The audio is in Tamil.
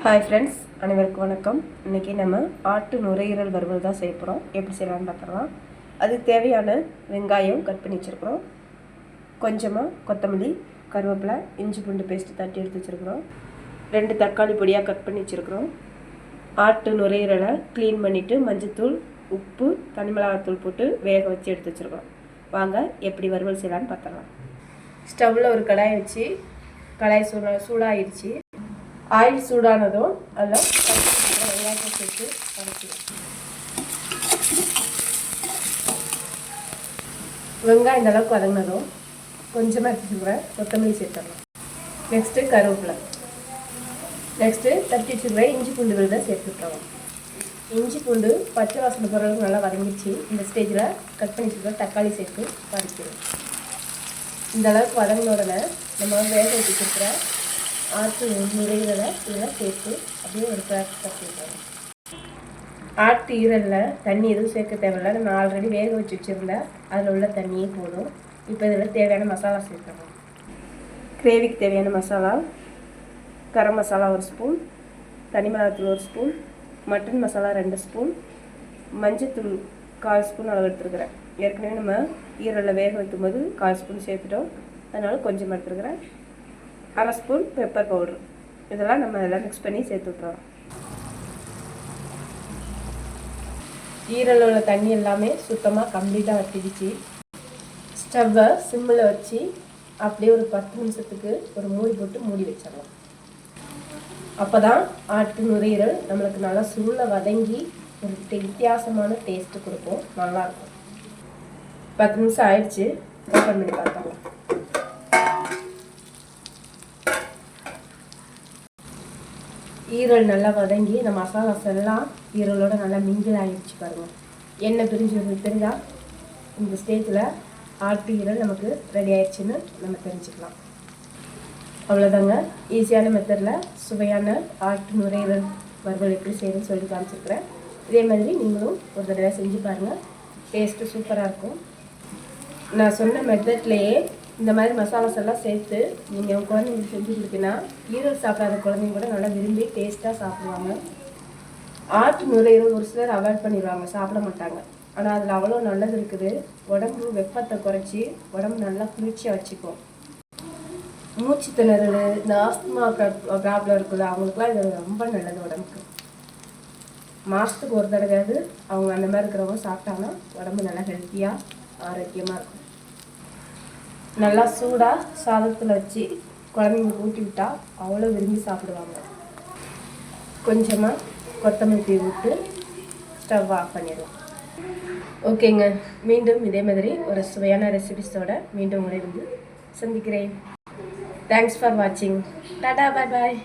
ஹாய் ஃப்ரெண்ட்ஸ், அனைவருக்கும் வணக்கம். இன்றைக்கி நம்ம ஆட்டு நுரையீரல் வறுவல் தான் செய்ய போகிறோம். எப்படி செய்யலான்னு பார்த்துக்கலாம். அதுக்கு தேவையான வெங்காயம் கட் பண்ணி வச்சுருக்குறோம், கொஞ்சமாக கொத்தமல்லி, கருவேப்பிலை, இஞ்சி பூண்டு பேஸ்ட்டு தட்டி எடுத்து வச்சுருக்குறோம், 2 தக்காளி பொடியாக கட் பண்ணி வச்சுருக்குறோம். ஆட்டு நுரையீரலை க்ளீன் பண்ணிவிட்டு மஞ்சத்தூள், உப்பு, தனி மிளகாத்தூள் போட்டு வேக வச்சு எடுத்து வச்சுருக்கோம். வாங்க எப்படி வறுவல் செய்யலான்னு பார்த்துக்கலாம். ஸ்டவ்வில் ஒரு கடாயை வச்சு கடாய் சூடாகிடுச்சு. ஆயில் சூடானதும் அதில் வெங்காயத்தை சேர்த்து வதக்கிடும். வெங்காயம் இந்த அளவுக்கு வதங்கினதும் கொஞ்சமாக எடுத்துச்சுக்கிறேன் கொத்தமல்லி சேர்த்துடலாம். நெக்ஸ்ட்டு கருவேப்பிலை, நெக்ஸ்ட்டு தட்டி வச்சுக்கிறேன் இஞ்சி பூண்டு விழுதை சேர்த்துக்கலாம். இஞ்சி பூண்டு பச்சை வாசனை போகிற அளவுக்கு நல்லா வதங்கிடுச்சு. இந்த ஸ்டேஜில் கட் பண்ணி வச்சுக்கிறேன் தக்காளி சேர்த்து வதக்கிடும். இந்த அளவுக்கு வதங்கின உடனே நம்ம வேக வச்சுருக்கிற ஆட்டு நுரையீரலை இதெல்லாம் சேர்த்து அப்படியே ஒரு பேக் கட்டிடுறோம். ஆட்டு ஈரலில் தண்ணி எதுவும் சேர்க்க தேவையில்லை. நம்ம ஆல்ரெடி வேக வச்சு வச்சுருந்தேன், அதில் உள்ள தண்ணியே போதும். இப்போ இதில் தேவையான மசாலா சேர்க்கணும். கிரேவிக்கு தேவையான மசாலா: கரம் மசாலா 1 ஸ்பூன், தனி மிளகாத்தூள் 1 ஸ்பூன், மட்டன் மசாலா 2 ஸ்பூன், மஞ்சத்தூள் 1/4 ஸ்பூன் அளவு எடுத்துருக்குறேன். ஏற்கனவே நம்ம ஈரலில் வேக வைக்கும்போது 1/4 ஸ்பூன் சேர்த்துட்டோம், அதனால் கொஞ்சம் எடுத்துருக்குறேன். 1/2 ஸ்பூன் பெப்பர் பவுட்ரு. இதெல்லாம் நம்ம எல்லாம் மிக்ஸ் பண்ணி சேர்த்து விட்றோம். ஈரலில் உள்ள தண்ணி எல்லாமே சுத்தமாக கம்ப்ளீட்டாக வற்றிடுச்சு. ஸ்டவ்வை சிம்மில் வச்சு அப்படியே ஒரு 10 நிமிஷத்துக்கு ஒரு மூடி போட்டு மூடி வச்சிடலாம். அப்போ தான் ஆட்டு நுரையீரல் நம்மளுக்கு நல்லா சுருளை வதங்கி ஒரு வித்தியாசமான டேஸ்ட்டு கொடுக்கும், நல்லாயிருக்கும். 10 நிமிஷம் ஆயிடுச்சு, ஓப்பன் பண்ணி பார்க்கலாம். ஈரல் நல்லா வதங்கி இந்த மசாலாஸ் எல்லாம் ஈரலோட நல்லா மிங்கில் ஆகிடுச்சு பாருங்கள். எண்ணெய் பிரிஞ்சு தெரிஞ்சால் இந்த ஸ்டேஜில் ஆட்டு ஈரல் நமக்கு ரெடி ஆயிடுச்சுன்னு நம்ம தெரிஞ்சுக்கலாம். அவ்வளோதாங்க, ஈஸியான மெத்தடில் சுவையான ஆட்டு நுரையீரல் வறுவல் எப்படி செய்யணும்னு சொல்லி காமிச்சிருக்கிறேன். இதே மாதிரி நீங்களும் ஒரு தடவை செஞ்சு பாருங்கள், டேஸ்ட்டு சூப்பராக இருக்கும். நான் சொன்ன மெத்தட்லேயே இந்த மாதிரி மசாலாஸ் எல்லாம் சேர்த்து நீங்கள் உங்கள் குழந்தைங்களுக்கு செஞ்சு கொடுத்தீங்கன்னா ஈரல் சாப்பிடாத குழந்தைங்க கூட நல்லா விரும்பி டேஸ்ட்டாக சாப்பிடுவாங்க. ஆட்டு நுரையீரல் ஒரு சிலர் அவாய்ட் பண்ணிடுவாங்க, சாப்பிட மாட்டாங்க. ஆனால் அதில் அவ்வளோ நல்லது இருக்குது. உடம்பு வெப்பத்தை குறைச்சி உடம்பு நல்லா குளிர்ச்சியாக வச்சுக்கும். மூச்சு திணறல், இந்த ஆஸ்துமா ப்ராப்ளம் இருக்குல்ல, அவங்களுக்குலாம் இது ரொம்ப நல்லது உடம்புக்கு. மாதத்துக்கு ஒரு தடவையாவது அவங்க அந்த மாதிரி இருக்கிறவங்க சாப்பிட்டாங்கன்னா உடம்பு நல்லா ஹெல்த்தியாக ஆரோக்கியமாக இருக்கும். நல்லா சூடாக சாதத்தில் வச்சு குழந்தைங்களுக்கு ஊட்டி விட்டால் அவ்வளோ விரும்பி சாப்பிடுவாங்க. கொஞ்சமாக கொத்தமல்லி விட்டு ஸ்டவ் ஆஃப் பண்ணிடுவோம். ஓகேங்க, மீண்டும் இதே மாதிரி ஒரு சுவையான ரெசிபிஸோடு மீண்டும் உங்களை வந்து சந்திக்கிறேன். தேங்க்ஸ் ஃபார் வாட்சிங். டாடா, பாய் பாய்.